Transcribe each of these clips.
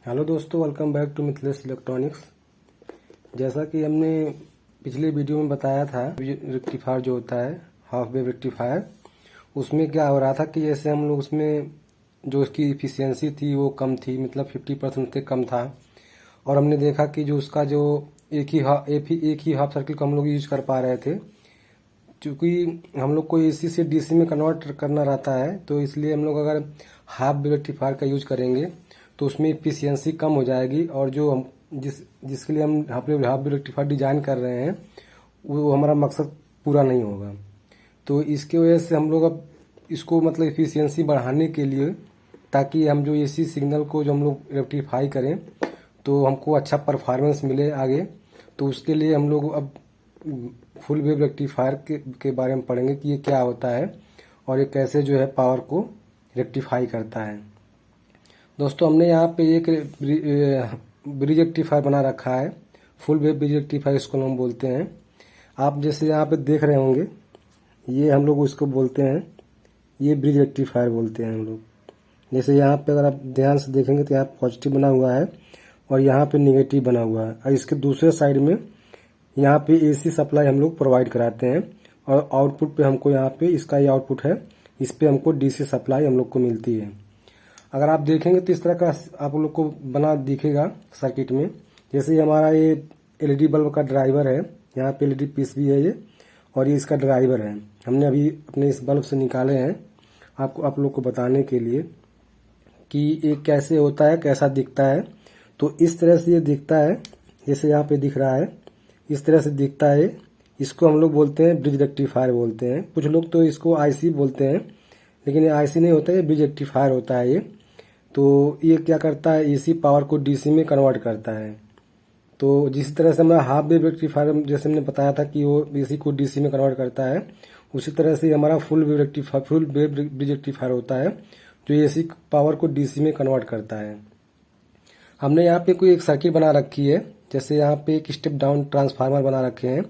Hello दोस्तों, welcome back to Mithilesh electronics. जैसा कि हमने पिछले वीडियो में बताया था, रेक्टिफायर जो होता है हाफ वेव रेक्टिफायर, उसमें क्या हो रहा था कि जैसे हम लोग उसमें जो उसकी इफिशियंसी थी वो कम थी, मतलब 50% से कम था। और हमने देखा कि जो उसका जो एक ही हाफ सर्किल को हम लोग यूज कर पा रहे थे, क्योंकि हम लोग को एसी से डीसी में कन्वर्ट करना रहता है। तो इसलिए हम लोग अगर हाफ वेव रेक्टिफायर का यूज करेंगे तो उसमें इफिशियंसी कम हो जाएगी, और जो हम जिसके लिए हम हाफ वेव रेक्टिफायर डिजाइन कर रहे हैं वो हमारा मकसद पूरा नहीं होगा। तो इसके वजह से हम लोग अब इसको मतलब इफिशियंसी बढ़ाने के लिए, ताकि हम जो एसी सिग्नल को जो हम लोग रेक्टिफाई करें तो हमको अच्छा परफॉर्मेंस मिले आगे, तो उसके लिए हम लोग अब फुल वेव रेक्टिफायर के बारे में पढ़ेंगे कि ये क्या होता है और ये कैसे जो है पावर को रेक्टिफाई करता है। दोस्तों, हमने यहाँ पे एक ब्रिज रेक्टिफायर बना रखा है, फुल वेव ब्रिज रेक्टिफायर इसको हम बोलते हैं। आप जैसे यहाँ पे देख रहे होंगे, ये हम लोग इसको बोलते हैं, ये ब्रिज रेक्टिफायर बोलते हैं हम लोग। जैसे यहाँ पे अगर आप ध्यान से देखेंगे तो यहाँ पॉजिटिव बना हुआ है और यहाँ पे निगेटिव बना हुआ है, और इसके दूसरे साइड में यहाँ पे एसी सप्लाई हम लोग प्रोवाइड कराते हैं, और आउटपुट पे हमको यहाँ पे इसका ये आउटपुट है, इस पे हमको डीसी सप्लाई हम लोग को मिलती है। अगर आप देखेंगे तो इस तरह का आप लोग को बना दिखेगा सर्किट में। जैसे ये हमारा ये एलईडी बल्ब का ड्राइवर है, यहाँ पे एलईडी पीस भी है ये, और ये इसका ड्राइवर है। हमने अभी अपने इस बल्ब से निकाले हैं आप लोग को बताने के लिए कि ये कैसे होता है, कैसा दिखता है। तो इस तरह से ये दिखता है, जैसे यहाँ पे दिख रहा है, इस तरह से दिखता है। इसको हम लोग बोलते हैं ब्रिज रेक्टिफायर बोलते हैं। कुछ लोग तो इसको आईसी बोलते हैं, लेकिन ये आईसी नहीं होता है, ये ब्रिज रेक्टिफायर होता है ये। तो ये क्या करता है, एसी पावर को डीसी में कन्वर्ट करता है। तो जिस तरह से हमारा हाफ वेव रेक्टिफायर, जैसे हमने बताया था कि वो एसी को डीसी में कन्वर्ट करता है, उसी तरह से हमारा फुल वेव ब्रिज रेक्टिफायर होता है, जो एसी पावर को डीसी में कन्वर्ट करता है। हमने यहाँ पे कोई एक सर्किट बना रखी है, जैसे यहाँ पे एक स्टेप डाउन ट्रांसफार्मर बना रखे हैं।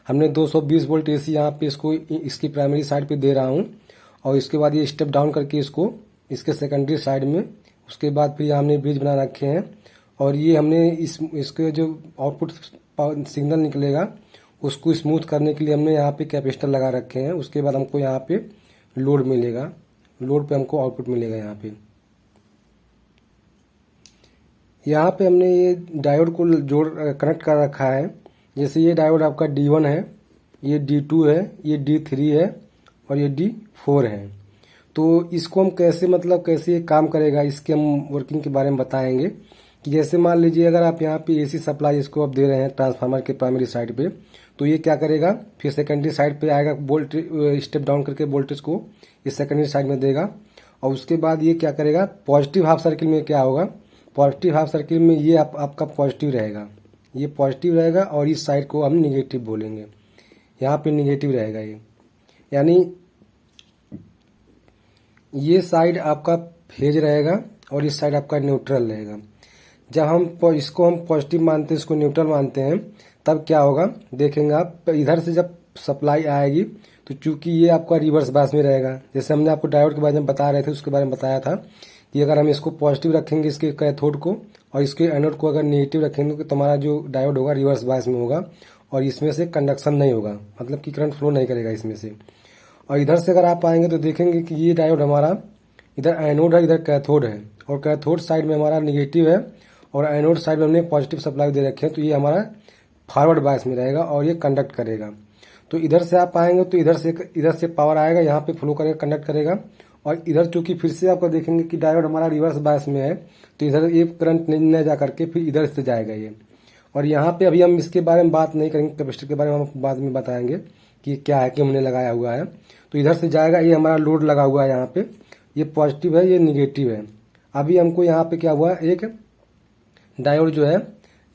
हमने 220 वोल्ट एसी यहाँ पे इसको इसकी प्राइमरी साइड पे दे रहा हूँ, और इसके बाद ये स्टेप डाउन करके इसको इसके सेकेंडरी साइड में, उसके बाद फिर हमने ब्रिज बना रखे हैं। और ये हमने इसके जो आउटपुट सिग्नल निकलेगा उसको स्मूथ करने के लिए हमने यहाँ पे कैपेसिटर लगा रखे हैं। उसके बाद हमको यहाँ पे लोड मिलेगा, लोड पे हमको आउटपुट मिलेगा। यहाँ पे हमने ये डायोड को कनेक्ट कर रखा है। जैसे ये डायोड आपका D1 है, ये D2 है, ये D3 है और ये D4 है। तो इसको हम कैसे ये काम करेगा, इसके हम वर्किंग के बारे में बताएंगे। कि जैसे मान लीजिए अगर आप यहाँ पे एसी सप्लाई इसको आप दे रहे हैं ट्रांसफार्मर के प्राइमरी साइड पे, तो ये क्या करेगा, फिर सेकेंडरी साइड पे आएगा, वोल्टेज स्टेप डाउन करके वोल्टेज को इस सेकेंडरी साइड में देगा। और उसके बाद ये क्या करेगा, पॉजिटिव हाफ सर्किल में क्या होगा, पॉजिटिव हाफ सर्किल में ये आपका पॉजिटिव रहेगा, ये पॉजिटिव रहेगा, और इस साइड को हम निगेटिव बोलेंगे। यहाँ पे निगेटिव रहेगा ये, यानी ये साइड आपका फेज रहेगा और इस साइड आपका न्यूट्रल रहेगा। जब हम इसको हम पॉजिटिव मानते हैं, इसको न्यूट्रल मानते हैं, तब क्या होगा देखेंगे आप, इधर से जब सप्लाई आएगी तो चूंकि ये आपका रिवर्स बायस में रहेगा। जैसे हमने आपको डायोड के बारे में बता रहे थे, उसके बारे में बताया था कि अगर हम इसको पॉजिटिव रखेंगे इसके कैथोड को, और इसके एनोड को अगर नेगेटिव रखेंगे तो तुम्हारा जो डायोड होगा रिवर्स बायस में होगा, और इसमें से कंडक्शन नहीं होगा, मतलब कि करंट फ्लो नहीं करेगा इसमें से। और इधर से अगर आप आएंगे तो देखेंगे कि ये डायोड हमारा इधर एनोड है, इधर कैथोड है, और कैथोड साइड में हमारा निगेटिव है और एनोड साइड में हमने पॉजिटिव सप्लाई दे रखे हैं। तो ये हमारा फॉरवर्ड बायस में रहेगा और ये कंडक्ट करेगा। तो इधर से आप आएंगे तो इधर से पावर आएगा, यहाँ पे फ्लो करेगा, कंडक्ट करेगा। और इधर चूंकि फिर से आपको देखेंगे कि डायोड हमारा रिवर्स बायस में है, तो इधर ये करंट नहीं जा करके फिर इधर से जाएगा ये। और यहाँ पे अभी हम इसके बारे में बात नहीं करेंगे, कैपेसिटर के बारे में हम बाद में बताएंगे कि क्या है, कि हमने लगाया हुआ है। तो इधर से जाएगा, ये हमारा लोड लगा हुआ है, यहाँ पे ये पॉजिटिव है, ये निगेटिव है। अभी हमको यहाँ पे क्या हुआ, एक डायोड जो है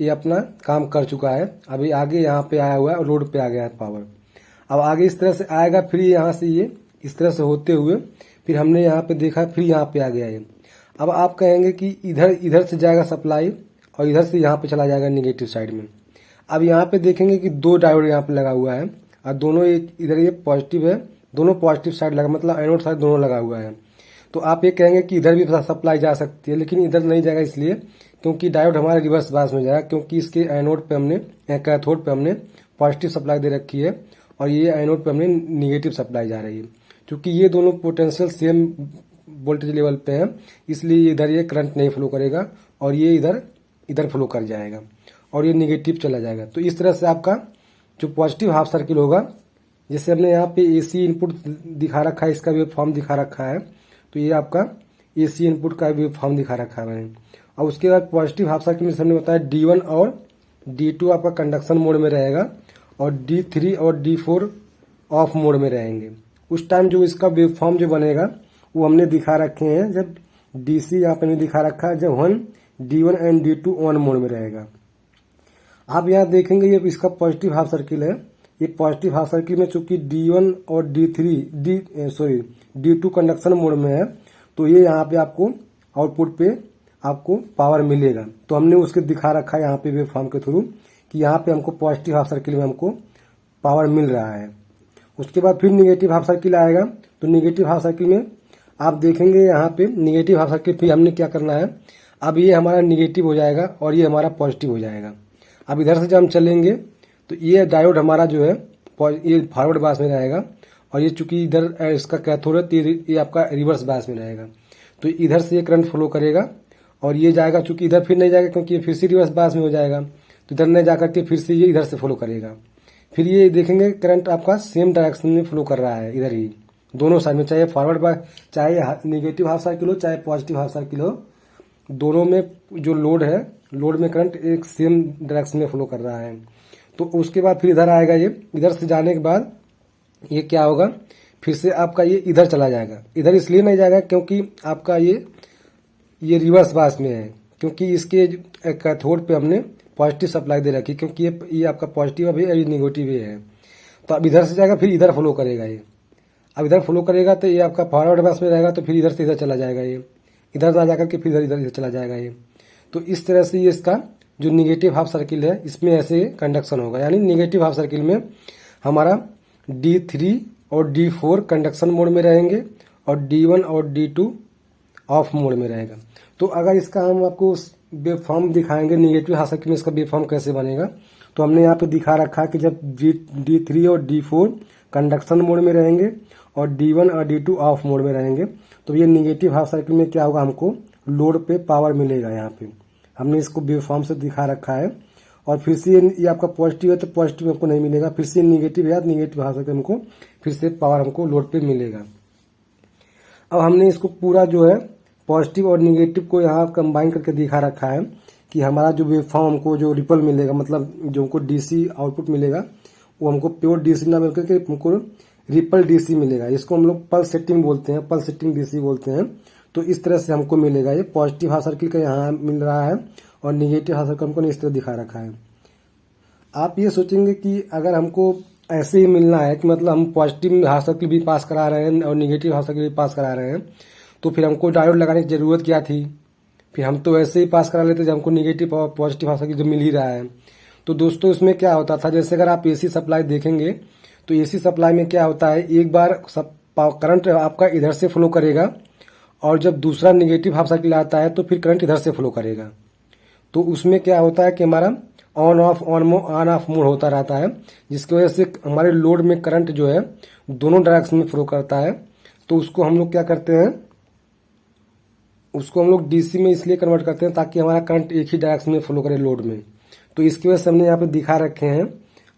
ये अपना काम कर चुका है, अभी आगे यहाँ पे आया हुआ है और लोड पे आ गया है पावर। अब आगे इस तरह से आएगा, फिर यहाँ से ये इस तरह से होते हुए फिर हमने यहाँ पे देखा, फिर यहाँ पे आ गया ये। अब आप कहेंगे कि इधर से जाएगा सप्लाई और इधर से यहाँ पे चला जाएगा निगेटिव साइड में। अब यहाँ पे देखेंगे कि दो डायोड यहाँ पे लगा हुआ है, और दोनों एक इधर ये पॉजिटिव है, दोनों पॉजिटिव साइड लगा, मतलब एनोड साइड दोनों लगा हुआ है। तो आप ये कहेंगे कि इधर भी सप्लाई जा सकती है, लेकिन इधर नहीं जाएगा इसलिए क्योंकि डायोड हमारे रिवर्स बायस में जाएगा, क्योंकि इसके एनोड पे हमने कैथोड पे हमने पॉजिटिव सप्लाई दे रखी है और ये एनोड पे हमने निगेटिव सप्लाई जा रही है। क्योंकि ये दोनों पोटेंशियल सेम वोल्टेज लेवल पे है, इसलिए इधर ये करंट नहीं फ्लो करेगा और ये इधर फ्लो कर जाएगा और ये निगेटिव चला जाएगा। तो इस तरह से आपका जो पॉजिटिव हाफ सर्किल होगा, जैसे हमने यहाँ पे एसी इनपुट दिखा रखा है, इसका वेव फॉर्म दिखा रखा है, तो ये आपका एसी इनपुट का वेव फॉर्म दिखा रखा है मैंने। और उसके बाद पॉजिटिव हाफ सर्किल में हमने बताया D1 और D2 आपका कंडक्शन मोड में रहेगा और D3 और D4 ऑफ मोड में रहेंगे। उस टाइम जो इसका वेव फॉर्म जो बनेगा वो हमने दिखा रखे हैं, जब DC यहाँ पे नहीं दिखा रखा है, जब D1 and D2 on mode में रहेगा। आप यहाँ देखेंगे ये इसका पॉजिटिव हाफ सर्किल है। ये पॉजिटिव हाफ सर्किल में चूंकि D1 और D2 कंडक्शन मोड में है, तो ये यहाँ पे आपको आउटपुट पे आपको पावर मिलेगा। तो हमने उसके दिखा रखा है यहाँ पे वेव फॉर्म के थ्रू कि यहाँ पे हमको पॉजिटिव हाफ सर्किल में हमको पावर मिल रहा है। उसके बाद फिर निगेटिव हाफ सर्किल आएगा, तो निगेटिव हाफ सर्किल में आप देखेंगे यहाँ पे निगेटिव हाफ सर्किल फिर हमने क्या करना है, अब ये हमारा निगेटिव हो जाएगा और ये हमारा पॉजिटिव हो जाएगा। अब इधर से जब हम चलेंगे तो ये डायोड हमारा जो है ये फॉरवर्ड बायस में रहेगा और ये चूंकि इधर इसका कैथोड है, ये आपका रिवर्स बायस में रहेगा। तो इधर से ये करंट फ्लो करेगा और ये जाएगा, चूंकि इधर फिर नहीं जाएगा क्योंकि ये फिर से रिवर्स बायस में हो जाएगा, तो इधर नहीं जाकर के फिर से ये इधर से फ्लो करेगा। फिर ये देखेंगे करंट आपका सेम डायरेक्शन में फ्लो कर रहा है, इधर ही दोनों साइड में, चाहे फॉरवर्ड बायस, चाहे निगेटिव हाफ सर्किल हो, चाहे पॉजिटिव हाफ सर्किल हो, दोनों में जो लोड है, लोड में करंट एक सेम डायरेक्शन में फ्लो कर रहा है। तो उसके बाद फिर इधर आएगा, ये इधर से जाने के बाद ये क्या होगा, फिर से आपका ये इधर चला जाएगा। इधर इसलिए नहीं जाएगा क्योंकि आपका ये रिवर्स बायस में है, क्योंकि इसके कैथोड पे हमने पॉजिटिव सप्लाई दे रखी, क्योंकि ये आपका पॉजिटिव अभी ये निगेटिव है। तो अब इधर से जाएगा, फिर इधर फ्लो करेगा ये। अब इधर फ्लो करेगा तो ये आपका फॉरवर्ड बायस में रहेगा, तो फिर इधर से इधर चला जाएगा, ये इधर ना जाकर के फिर इधर चला जाएगा ये। तो इस तरह से ये इसका जो निगेटिव हाफ सर्किल है, इसमें ऐसे कंडक्शन होगा। यानी निगेटिव हाफ सर्किल में हमारा D3 और D4 कंडक्शन मोड में रहेंगे और D1 और D2 ऑफ मोड में रहेगा। तो अगर इसका हम आपको वेव फॉर्म दिखाएंगे, निगेटिव हाफ सर्किल में इसका वेव फॉर्म कैसे बनेगा, तो हमने यहाँ पे दिखा रखा है कि जब D3 और D4 कंडक्शन मोड में रहेंगे और D1 और D2 ऑफ मोड में रहेंगे, तो ये निगेटिव हाफ सर्किल में क्या होगा, हमको लोड पे पावर मिलेगा। यहाँ पे हमने इसको वेव फॉर्म से दिखा रखा है। और फिर से ये आपका पॉजिटिव है तो पॉजिटिव हमको नहीं मिलेगा, फिर से निगेटिव है, निगेटिव हाफ सर्किल हमको फिर से पावर हमको लोड पे मिलेगा। अब हमने इसको पूरा जो है पॉजिटिव और निगेटिव को यहाँ कंबाइन करके दिखा रखा है कि हमारा जो वेव फॉर्म हमको जो रिपल मिलेगा, मतलब जो हमको DC आउटपुट मिलेगा, वो हमको प्योर DC ना मिलकर के हमको रिपल DC मिलेगा। इसको हम लोग पल्स सेटिंग बोलते हैं, पल्स सेटिंग DC बोलते हैं। तो इस तरह से हमको मिलेगा, ये पॉजिटिव हाफ सर्किल का यहाँ मिल रहा है और निगेटिव हाफ सर्किल हमको इस तरह दिखा रखा है। आप ये सोचेंगे कि अगर हमको ऐसे ही मिलना है कि मतलब हम पॉजिटिव हाफ सर्किल भी पास करा रहे हैं और निगेटिव हाफ सर्किल भी पास करा रहे हैं, तो फिर हमको डायोड लगाने की जरूरत क्या थी, फिर हम तो ऐसे ही पास करा लेते जब हमको निगेटिव और पॉजिटिव हाफ सर्किल जो मिल ही रहा है। तो दोस्तों इसमें क्या होता था, जैसे अगर आप AC सप्लाई देखेंगे तो AC सप्लाई में क्या होता है, एक बार करंट आपका इधर से फ्लो करेगा और जब दूसरा निगेटिव हाफ सर्किल आता है तो फिर करंट इधर से फ्लो करेगा। तो उसमें क्या होता है कि हमारा ऑन ऑफ मोड होता रहता है, जिसकी वजह से हमारे लोड में करंट जो है दोनों डायरेक्शन में फ्लो करता है। तो उसको हम लोग क्या करते हैं, उसको हम लोग DC में इसलिए कन्वर्ट करते हैं ताकि हमारा करंट एक ही डायरेक्शन में फ्लो करे लोड में। तो इसकी वजह से हमने यहाँ पे दिखा रखे हैं।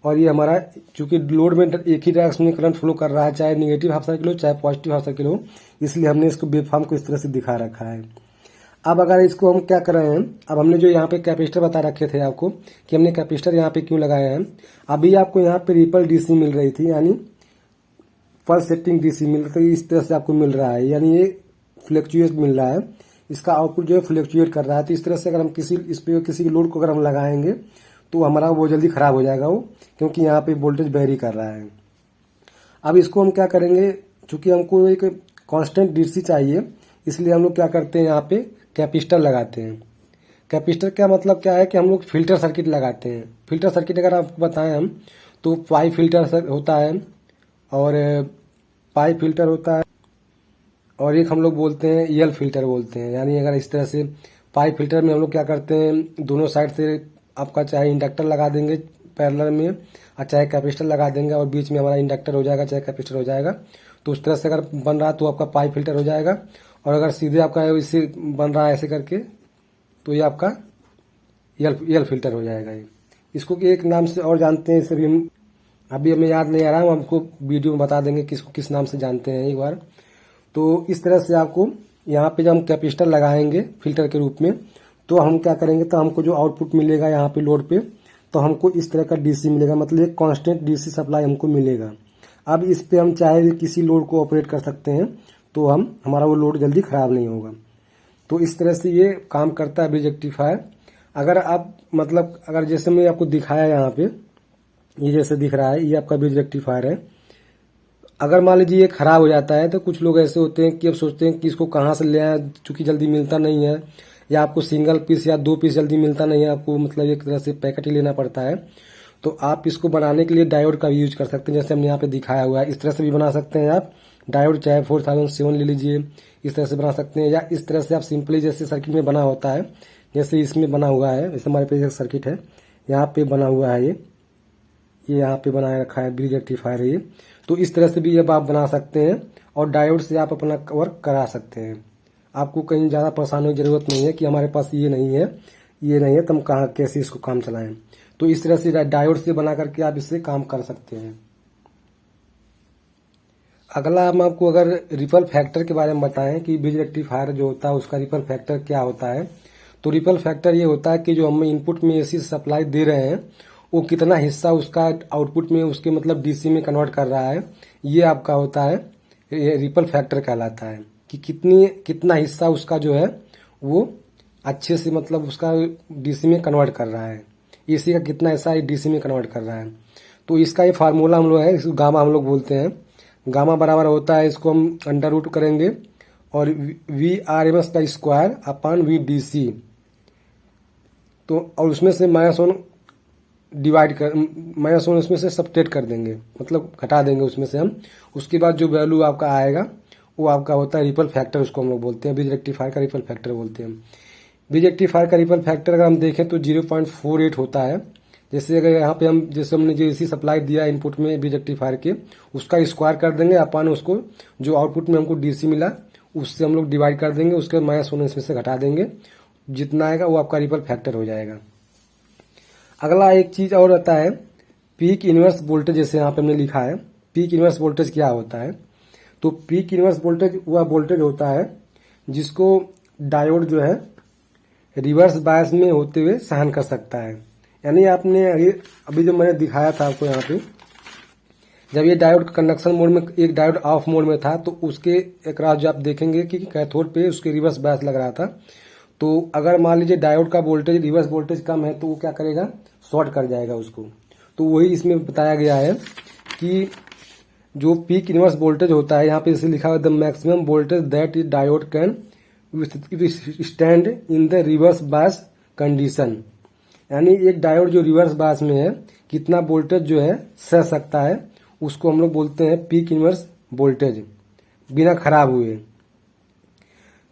और ये हमारा चूंकि लोड में एक ही डायरेक्शन में करंट फ्लो कर रहा है, चाहे निगेटिव हाफ सर्किल हो चाहे पॉजिटिव हाफ सर्किल हो, इसलिए हमने इसको वेव फॉर्म को इस तरह से दिखा रखा है। अब अगर इसको हम क्या कर रहे हैं, अब हमने जो यहाँ पे कैपेसिटर बता रखे थे आपको कि हमने कैपेसिटर यहाँ पे क्यों लगाए हैं, अभी आपको यहाँ पे रिपल DC मिल रही थी, यानी पल्स सेटिंग DC मिल रही थी, इस तरह से आपको मिल रहा है, यानी ये फ्लक्चुएट मिल रहा है, इसका आउटपुट जो है फ्लक्चुएट कर रहा है। तो इस तरह से अगर हम किसी लोड को अगर हम लगाएंगे तो हमारा वो जल्दी खराब हो जाएगा वो, क्योंकि यहाँ पे वोल्टेज वेरी कर रहा है। अब इसको हम क्या करेंगे, चूंकि हमको एक कांस्टेंट DC चाहिए, इसलिए हम लोग क्या करते हैं, यहाँ पे कैपेसिटर लगाते हैं। कैपेसिटर क्या मतलब क्या है कि हम लोग फिल्टर सर्किट लगाते हैं। फिल्टर सर्किट अगर आपको बताएं हम तो पाई फिल्टर होता है और पाई फिल्टर होता है और एक हम लोग बोलते हैं ईएल फिल्टर बोलते हैं। यानी अगर इस तरह से पाइप फिल्टर में हम लोग क्या करते हैं, दोनों साइड से आपका चाहे इंडक्टर लगा देंगे पैरेलल में और चाहे कैपेसिटर लगा देंगे और बीच में हमारा इंडक्टर हो जाएगा चाहे कैपेसिटर हो जाएगा। तो उस तरह से अगर बन रहा तो आपका पाइप फिल्टर हो जाएगा। और अगर सीधे आपका इससे बन रहा है ऐसे करके तो ये आपका ईएल फिल्टर हो जाएगा। ये इसको एक नाम से और जानते हैं, इसे भी अभी हमें याद नहीं आ रहा, हम आपको वीडियो में बता देंगे किसको किस नाम से जानते हैं एक बार। तो इस तरह से आपको यहाँ पे जब हम कैपेसिटर लगाएंगे फिल्टर के रूप में तो हम क्या करेंगे, तो हमको जो आउटपुट मिलेगा यहाँ पे लोड पे, तो हमको इस तरह का डीसी मिलेगा, मतलब एक कांस्टेंट डीसी सप्लाई हमको मिलेगा। अब इस पे हम चाहे किसी लोड को ऑपरेट कर सकते हैं तो हमारा वो लोड जल्दी खराब नहीं होगा। तो इस तरह से ये काम करता है ब्रिज रेक्टिफायर। अगर आप मतलब अगर जैसे मैं आपको दिखाया यहाँ पे, ये जैसे दिख रहा है ये आपका ब्रिज रेक्टिफायर है। अगर मान लीजिए ये खराब हो जाता है तो कुछ लोग ऐसे होते हैं कि अब सोचते हैं कि इसको कहाँ से ले आए, चूंकि जल्दी मिलता नहीं है या आपको सिंगल पीस या 2 पीस जल्दी मिलता नहीं है, आपको मतलब एक तरह से पैकेट ही लेना पड़ता है। तो आप इसको बनाने के लिए डायोड का भी यूज कर सकते हैं, जैसे हमने यहाँ पे दिखाया हुआ है। इस तरह से भी बना सकते हैं आप डायोड, चाहे 4007 ले लीजिए, इस तरह से बना सकते हैं। या इस तरह से आप सिंपली जैसे सर्किट में बना होता है, जैसे इसमें बना हुआ है, जैसे हमारे पास एक सर्किट है यहाँ पे बना हुआ है, ये यहाँ पे बनाया रखा है ब्रिज रेक्टिफायर ये। तो इस तरह से भी अब आप बना सकते हैं और डायोड से आप अपना वर्क करा सकते हैं। आपको कहीं ज़्यादा परेशानी की जरूरत नहीं है कि हमारे पास ये नहीं है तो हम कहाँ कैसे इसको काम चलाएं। तो इस तरह से डायोड से बना करके आप इससे काम कर सकते हैं। अगला हम आपको अगर रिपल फैक्टर के बारे में बताएं कि ब्रिज रेक्टिफायर जो होता है उसका रिपल फैक्टर क्या होता है, तो रिपल फैक्टर ये होता है कि जो हम इनपुट में एसी सप्लाई दे रहे हैं वो कितना हिस्सा उसका आउटपुट में उसके मतलब डीसी में कन्वर्ट कर रहा है, ये आपका होता है, ये रिपल फैक्टर कहलाता है कि कितना हिस्सा उसका जो है वो अच्छे से मतलब उसका डीसी में कन्वर्ट कर रहा है, एसी का कितना हिस्सा डीसी में कन्वर्ट कर रहा है। तो इसका ये फार्मूला हम लोग है, इसको गामा हम लोग बोलते हैं। गामा बराबर होता है, इसको हम अंडर रूट करेंगे और VRMS का स्क्वायर अपॉन VDC, तो और उसमें से -1 डिवाइड कर -1 उसमें से सब्ट्रैक्ट कर देंगे, मतलब घटा देंगे उसमें से हम। उसके बाद जो वैल्यू आपका आएगा वो आपका होता है रिपल फैक्टर, उसको हम लोग बोलते हैं ब्रिज रेक्टिफायर का रिपल फैक्टर बोलते हैं। ब्रिज रेक्टिफायर का रिपल फैक्टर अगर हम देखें तो 0.48 होता है। जैसे अगर यहाँ पे हम जैसे हमने जो एसी सप्लाई दिया इनपुट में ब्रिज रेक्टिफायर के, उसका स्क्वायर कर देंगे अपन उसको जो आउटपुट में हमको डीसी मिला उससे हम लोग डिवाइड कर देंगे, उसके -1 इसमें से घटा देंगे, जितना आएगा वो आपका रिपल फैक्टर हो जाएगा। अगला एक चीज और रहता है पीक इनवर्स वोल्टेज, जैसे यहाँ पे हमने लिखा है पीक इनवर्स वोल्टेज क्या होता है। तो पीक इनवर्स वोल्टेज वह वोल्टेज होता है जिसको डायोड जो है रिवर्स बायस में होते हुए सहन कर सकता है। यानी आपने अभी जो मैंने दिखाया था आपको यहाँ पे, जब ये डायोड कंडक्शन मोड में, एक डायोड ऑफ मोड में था, तो उसके अक्रॉस जो आप देखेंगे कि कैथोड पे उसके रिवर्स बायस लग रहा था। तो अगर मान लीजिए डायोड का वोल्टेज रिवर्स वोल्टेज कम है तो वो क्या करेगा, शॉर्ट कर जाएगा उसको। तो वही इसमें बताया गया है कि जो पीक इनवर्स वोल्टेज होता है, यहाँ पे इसे लिखा हुआ the maximum voltage that is diode can stand in the reverse bias condition. यानी एक डायोड जो रिवर्स बायस में है कितना वोल्टेज जो है सह सकता है, उसको हम लोग बोलते हैं पीक इनवर्स वोल्टेज, बिना खराब हुए।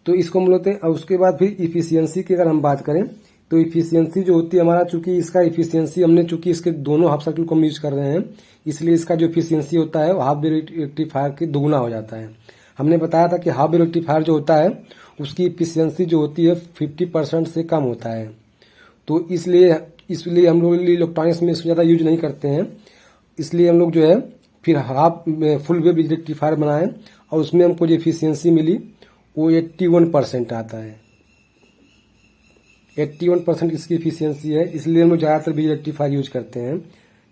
तो इसको हम बोलते हैं। और उसके बाद फिर इफिशियंसी की अगर हम बात करें तो इफिशियंसी जो होती है हमारा, चूंकि इसका इफिशियंसी हमने चूंकि इसके दोनों हाफ सर्किल को हम यूज कर रहे हैं, इसलिए इसका जो इफिशियंसी होता है वो हाफ वेव रेक्टिफायर के दुगुना हो जाता है। हमने बताया था कि हाफ वेव रेक्टिफायर जो होता है उसकी इफिशियंसी जो होती है 50% से कम होता है। तो इसलिए हम लोग इलेक्ट्रॉनिक्स में इसको ज़्यादा यूज नहीं करते हैं। इसलिए हम लोग जो है फिर हाफ फुल वेव रेक्टिफायर बनाए और उसमें हमको जो इफिशियंसी मिली वो 81% आता है। 81% इसकी इफिशियंसी है, इसलिए हम लोग ज़्यादातर ब्रिज रेक्टिफायर यूज करते हैं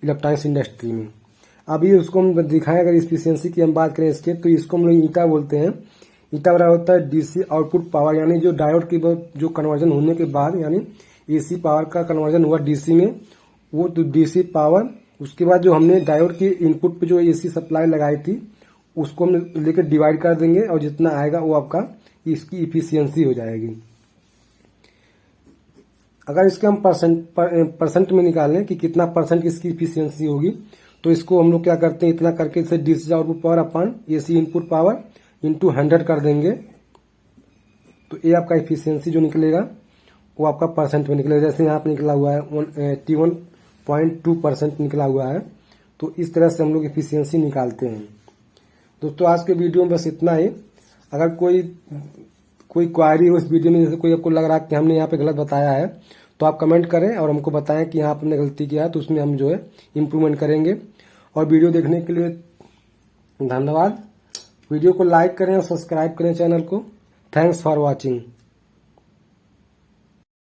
इलेक्ट्रॉनिक्स इंडस्ट्री में। अभी उसको हम दिखाएं, अगर इफिशियंसी की हम बात करें इसके, तो इसको हम लोग ईटा बोलते हैं। ईटा बराबर होता है डीसी आउटपुट पावर, यानी जो डायोड की जो कन्वर्जन होने के बाद, यानी एसी पावर का कन्वर्जन हुआ डीसी में, वो तो डीसी पावर, उसके बाद जो हमने डायोड की इनपुट पे जो एसी सप्लाई लगाई थी उसको हम लेकर डिवाइड कर देंगे और जितना आएगा वो आपका इसकी इफिशियंसी हो जाएगी। अगर इसके हम परसेंट में निकालें कि कितना परसेंट इसकी इफिशियंसी होगी, तो इसको हम लोग क्या करते हैं, इतना करके इसे DC output power upon AC input power into 100 कर देंगे तो ये आपका एफिशिएंसी जो निकलेगा वो आपका परसेंट में निकलेगा। जैसे यहाँ पे निकला हुआ है 81.2% निकला हुआ है। तो इस तरह से हम लोग एफिशिएंसी निकालते हैं। दोस्तों आज के वीडियो में बस इतना ही। अगर कोई क्वारी हो इस वीडियो में, जैसे कोई आपको लग रहा है कि हमने यहाँ पे गलत बताया है, तो आप कमेंट करें और हमको बताएं कि यहाँ आपने गलती किया है, तो उसमें हम जो है इम्प्रूवमेंट करेंगे। और वीडियो देखने के लिए धन्यवाद। वीडियो को लाइक करें और सब्सक्राइब करें चैनल को। Thanks for watching.